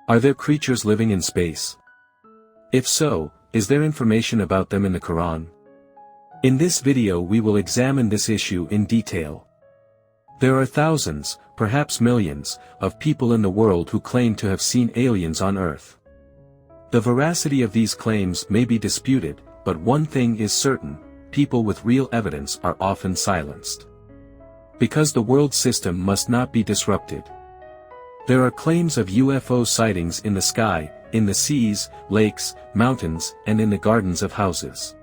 Are there creatures living in space? If so, is there information about them in the Quran? In this video we will examine this issue in detail. There are thousands, perhaps millions, of people in the world who claim to have seen aliens on Earth. The veracity of these claims may be disputed, but one thing is certain: people with real evidence are often silenced. Because the world system must not be disrupted. There are claims of UFO sightings in the sky, in the seas, lakes, mountains, and in the gardens of houses.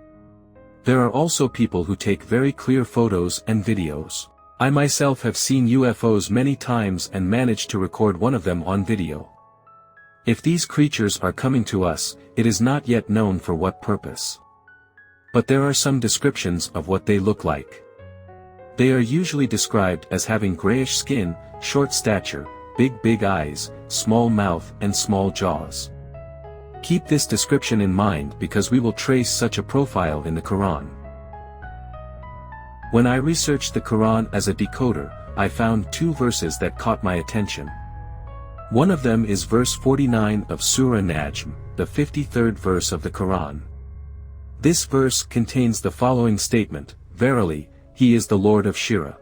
There are also people who take very clear photos and videos. I myself have seen UFOs many times and managed to record one of them on video. If these creatures are coming to us, it is not yet known for what purpose. But there are some descriptions of what they look like. They are usually described as having grayish skin, short stature, big eyes, small mouth and small jaws. Keep this description in mind because we will trace such a profile in the Quran. When I researched the Quran as a decoder, I found two verses that caught my attention. One of them is verse 49 of Surah Najm, the 53rd verse of the Quran. This verse contains the following statement: "Verily, He is the Lord of Shira."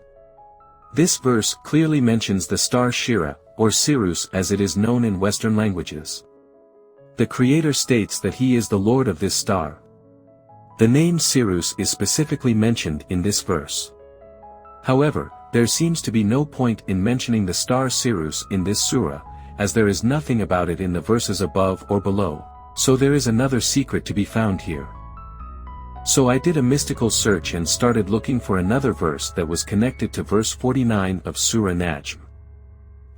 This verse clearly mentions the star Shira, or Sirius as it is known in Western languages. The Creator states that He is the Lord of this star. The name Sirius is specifically mentioned in this verse. However, there seems to be no point in mentioning the star Sirius in this surah, as there is nothing about it in the verses above or below, so there is another secret to be found here. So I did a mystical search and started looking for another verse that was connected to verse 49 of Surah Najm.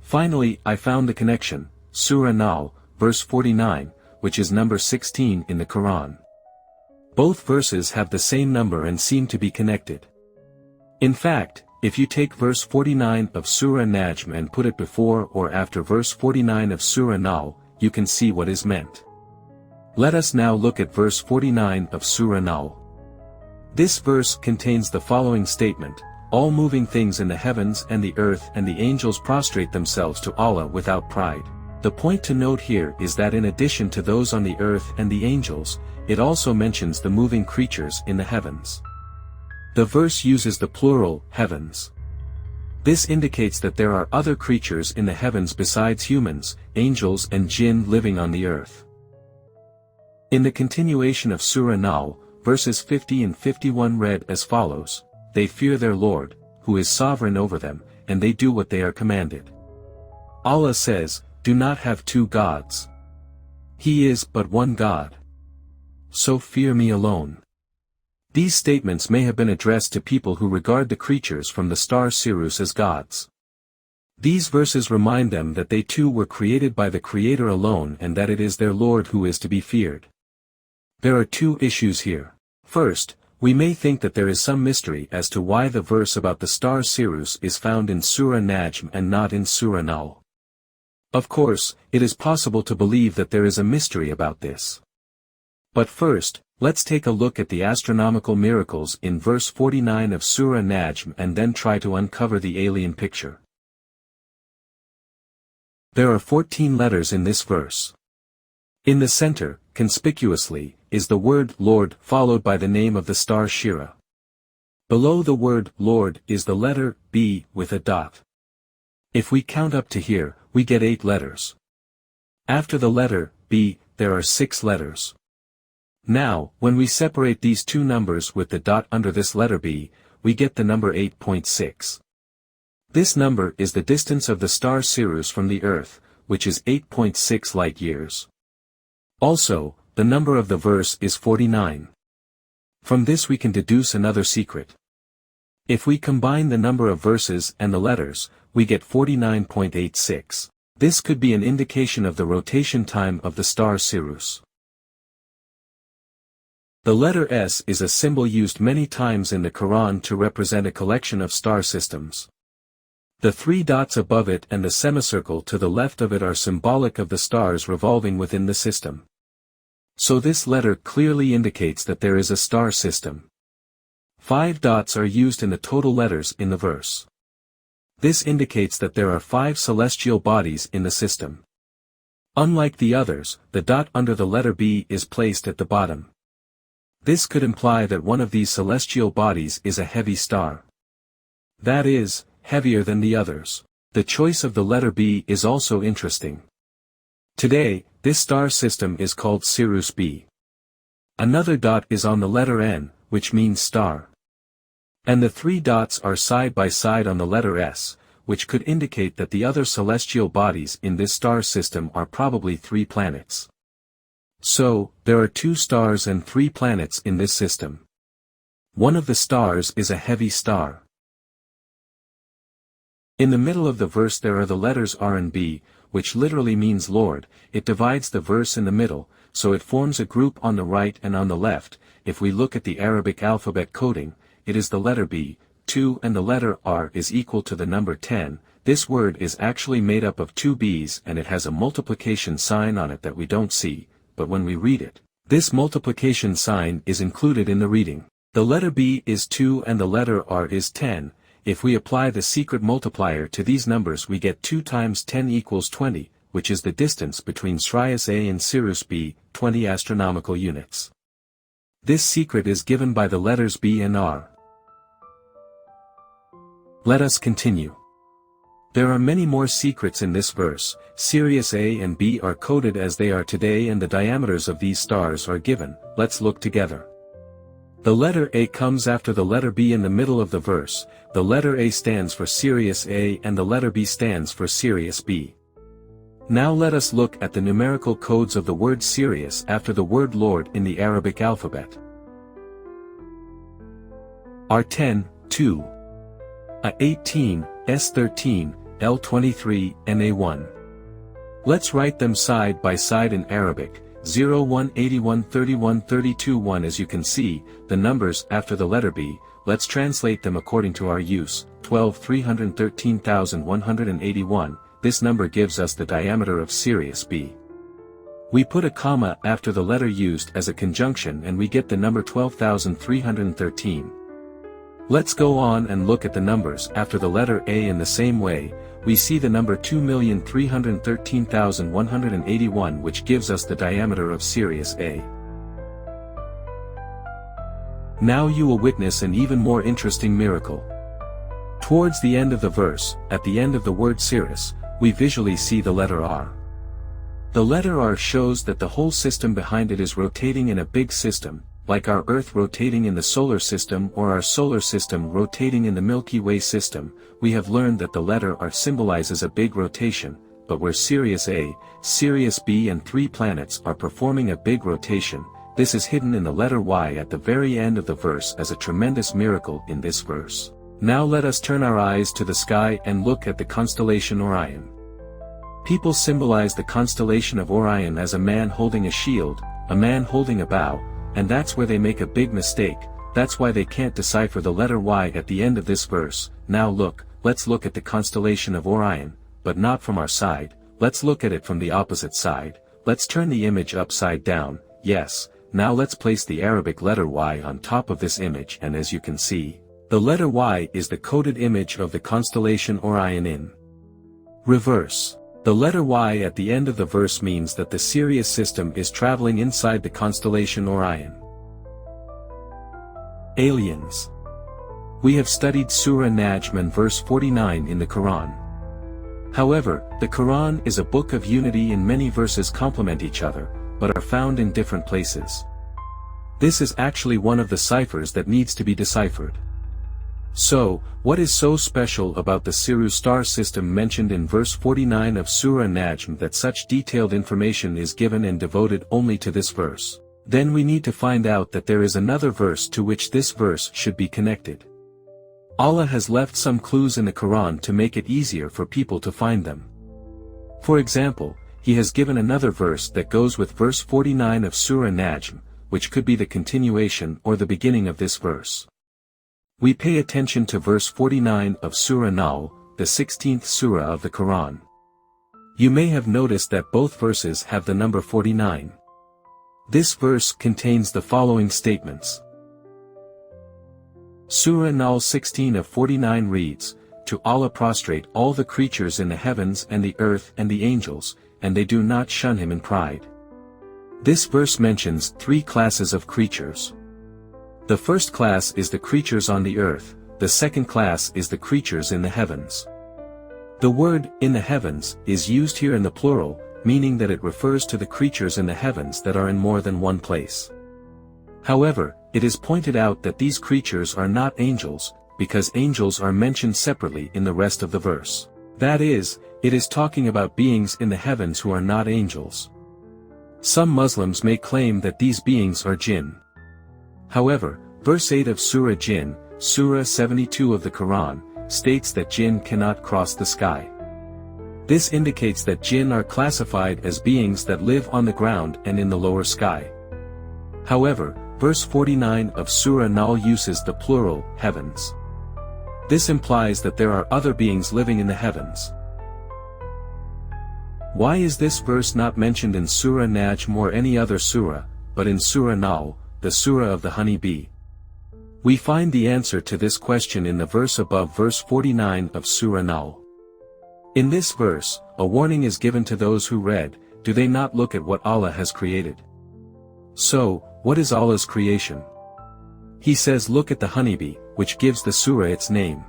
Finally, I found the connection, Surah Nahl, verse 49, which is number 16 in the Quran. Both verses have the same number and seem to be connected. In fact, if you take verse 49 of Surah Najm and put it before or after verse 49 of Surah Nahl, you can see what is meant. Let us now look at verse 49 of Surah Nahl. This verse contains the following statement: "All moving things in the heavens and the earth and the angels prostrate themselves to Allah without pride." The point to note here is that in addition to those on the earth and the angels, it also mentions the moving creatures in the heavens. The verse uses the plural, heavens. This indicates that there are other creatures in the heavens besides humans, angels and jinn living on the earth. In the continuation of Surah Nahl, verses 50 and 51 read as follows: "They fear their Lord, who is sovereign over them, and they do what they are commanded." Allah says, "Do not have two gods. He is but one God. So fear me alone." These statements may have been addressed to people who regard the creatures from the star Sirius as gods. These verses remind them that they too were created by the Creator alone and that it is their Lord who is to be feared. There are two issues here. First, we may think that there is some mystery as to why the verse about the star Sirius is found in Surah Najm and not in Surah Nahl. Of course, it is possible to believe that there is a mystery about this. But first, let's take a look at the astronomical miracles in verse 49 of Surah Najm and then try to uncover the alien picture. There are 14 letters in this verse. In the center, conspicuously, is the word Lord followed by the name of the star Shira. Below the word Lord is the letter B with a dot. If we count up to here, we get 8 letters. After the letter B, there are 6 letters. Now, when we separate these two numbers with the dot under this letter B, we get the number 8.6. This number is the distance of the star Sirius from the Earth, which is 8.6 light years. Also, the number of the verse is 49. From this we can deduce another secret. If we combine the number of verses and the letters, we get 49.86. This could be an indication of the rotation time of the star Sirius. The letter S is a symbol used many times in the Quran to represent a collection of star systems. The 3 dots above it and the semicircle to the left of it are symbolic of the stars revolving within the system. So this letter clearly indicates that there is a star system. 5 dots are used in the total letters in the verse. This indicates that there are 5 celestial bodies in the system. Unlike the others, the dot under the letter B is placed at the bottom. This could imply that one of these celestial bodies is a heavy star. That is, heavier than the others. The choice of the letter B is also interesting. Today, this star system is called Sirius B. Another dot is on the letter N, which means star. And the 3 dots are side by side on the letter S, which could indicate that the other celestial bodies in this star system are probably 3 planets. So, there are 2 stars and 3 planets in this system. One of the stars is a heavy star. In the middle of the verse there are the letters R and B, which literally means Lord. It divides the verse in the middle, so it forms a group on the right and on the left. If we look at the Arabic alphabet coding, it is the letter B, 2 and the letter R is equal to the number 10. This word is actually made up of 2 B's and it has a multiplication sign on it that we don't see, but when we read it, this multiplication sign is included in the reading. The letter B is 2 and the letter R is 10. If we apply the secret multiplier to these numbers we get 2 times 10 equals 20, which is the distance between Sirius A and Sirius B, 20 astronomical units. This secret is given by the letters B and R. Let us continue. There are many more secrets in this verse. Sirius A and B are coded as they are today and the diameters of these stars are given. Let's look together. The letter A comes after the letter B in the middle of the verse. The letter A stands for Sirius A and the letter B stands for Sirius B. Now let us look at the numerical codes of the word Sirius after the word Lord in the Arabic alphabet. R10, 2. A18, S13, L23, and A1. Let's write them side by side in Arabic, 0, 1, 81, 31, 32, 1. As you can see, the numbers after the letter B, let's translate them according to our use, 12, 313,181, this number gives us the diameter of Sirius B. We put a comma after the letter used as a conjunction and we get the number 12,313. Let's go on and look at the numbers after the letter A in the same way. We see the number 2,313,181 which gives us the diameter of Sirius A. Now you will witness an even more interesting miracle. Towards the end of the verse, at the end of the word Sirius, we visually see the letter R. The letter R shows that the whole system behind it is rotating in a big system, like our Earth rotating in the solar system or our solar system rotating in the Milky Way system. We have learned that the letter R symbolizes a big rotation, but where Sirius A, Sirius B and 3 planets are performing a big rotation, this is hidden in the letter Y at the very end of the verse as a tremendous miracle in this verse. Now let us turn our eyes to the sky and look at the constellation Orion. People symbolize the constellation of Orion as a man holding a shield, a man holding a bow, and that's where they make a big mistake. That's why they can't decipher the letter Y at the end of this verse. Now look, let's look at the constellation of Orion, but not from our side, let's look at it from the opposite side. Let's turn the image upside down. Yes, now let's place the Arabic letter Y on top of this image, and as you can see, the letter Y is the coded image of the constellation Orion in reverse. The letter Y at the end of the verse means that the Sirius system is traveling inside the constellation Orion. Aliens. We have studied Surah Najm and verse 49 in the Quran. However, the Quran is a book of unity and many verses complement each other, but are found in different places. This is actually one of the ciphers that needs to be deciphered. So, what is so special about the Sirius star system mentioned in verse 49 of Surah Najm that such detailed information is given and devoted only to this verse? Then we need to find out that there is another verse to which this verse should be connected. Allah has left some clues in the Quran to make it easier for people to find them. For example, He has given another verse that goes with verse 49 of Surah Najm, which could be the continuation or the beginning of this verse. We pay attention to verse 49 of Surah Nahl, the 16th surah of the Quran. You may have noticed that both verses have the number 49. This verse contains the following statements. Surah Nahl 16 of 49 reads, to Allah prostrate all the creatures in the heavens and the earth and the angels, and they do not shun him in pride. This verse mentions 3 classes of creatures. The first class is the creatures on the earth, the second class is the creatures in the heavens. The word, in the heavens, is used here in the plural, meaning that it refers to the creatures in the heavens that are in more than one place. However, it is pointed out that these creatures are not angels, because angels are mentioned separately in the rest of the verse. That is, it is talking about beings in the heavens who are not angels. Some Muslims may claim that these beings are jinn. However, verse 8 of Surah Jinn, Surah 72 of the Quran, states that jinn cannot cross the sky. This indicates that jinn are classified as beings that live on the ground and in the lower sky. However, verse 49 of Surah Nahl uses the plural, heavens. This implies that there are other beings living in the heavens. Why is this verse not mentioned in Surah Najm or any other surah, but in Surah Nahl, the surah of the honey bee? We find the answer to this question in the verse above, verse 49 of Surah Nahl. In this verse, a warning is given to those who read, "Do they not look at what Allah has created?" So, what is Allah's creation? He says, look at the honeybee, which gives the surah its name.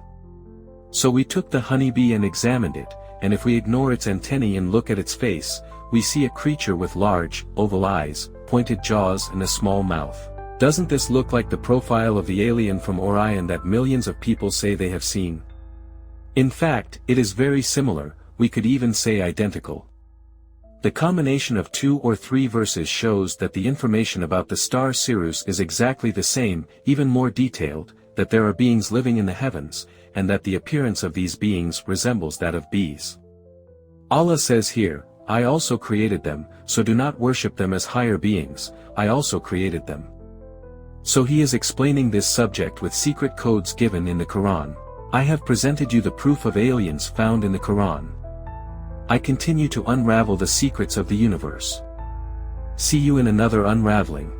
So we took the honeybee and examined it, and if we ignore its antennae and look at its face, we see a creature with large, oval eyes, pointed jaws and a small mouth. Doesn't this look like the profile of the alien from Orion that millions of people say they have seen? In fact, it is very similar, we could even say identical. The combination of 2 or 3 verses shows that the information about the star Sirius is exactly the same, even more detailed, that there are beings living in the heavens, and that the appearance of these beings resembles that of bees. Allah says here, "I also created them, so do not worship them as higher beings, I also created them." So he is explaining this subject with secret codes given in the Quran. I have presented you the proof of aliens found in the Quran. I continue to unravel the secrets of the universe. See you in another unraveling.